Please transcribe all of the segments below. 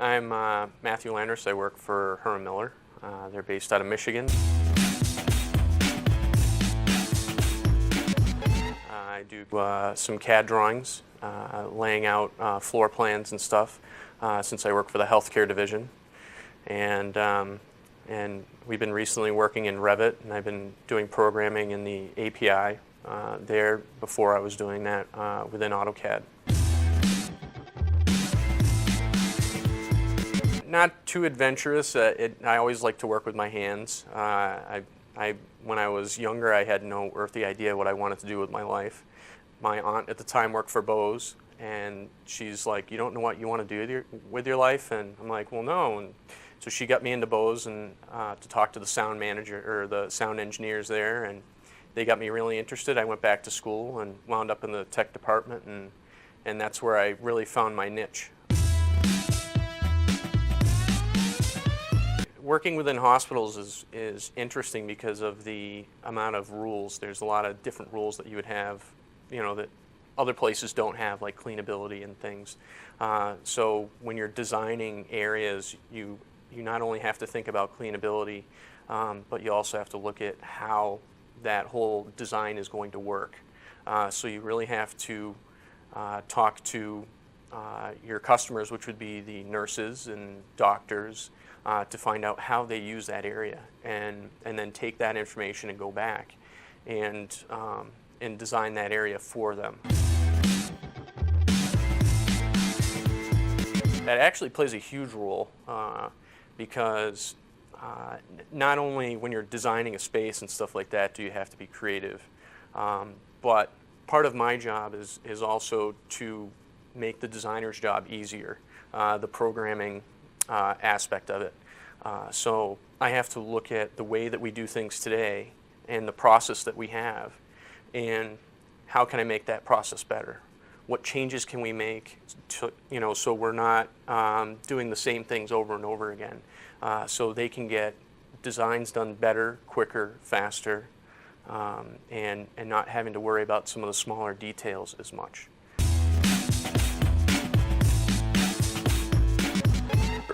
I'm Matthew Landress. I work for Herman Miller. They're based out of Michigan. I do some CAD drawings, laying out floor plans and stuff, since I work for the healthcare division. And we've been recently working in Revit, and I've been doing programming in the API there before I was doing that within AutoCAD. Not too adventurous. I always like to work with my hands. When I was younger, I had no earthly idea what I wanted to do with my life. My aunt at the time worked for Bose, and she's like, "You don't know what you want to do with your life?" And I'm like, "Well, no." And so she got me into Bose and to talk to the sound manager or the sound engineers there, and they got me really interested. I went back to school and wound up in the tech department, and that's where I really found my niche. Working within hospitals is interesting because of the amount of rules. There's a lot of different rules that you would have, that other places don't have, like cleanability and things. So when you're designing areas, you not only have to think about cleanability, but you also have to look at how that whole design is going to work. So you really have to talk to your customers, which would be the nurses and doctors, to find out how they use that area, and then take that information and go back and design that area for them. That actually plays a huge role because not only when you're designing a space and stuff like that do you have to be creative, but part of my job is also to make the designer's job easier, the programming aspect of it. So I have to look at the way that we do things today and the process that we have, and how can I make that process better? What changes can we make to, so we're not doing the same things over and over again, so they can get designs done better, quicker, faster, and not having to worry about some of the smaller details as much.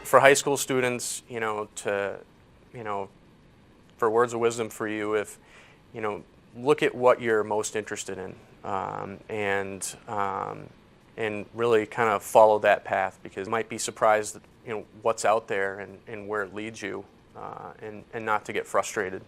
For high school students, for words of wisdom for you, look at what you're most interested in, and really kind of follow that path, because you might be surprised at, what's out there and where it leads you, and not to get frustrated.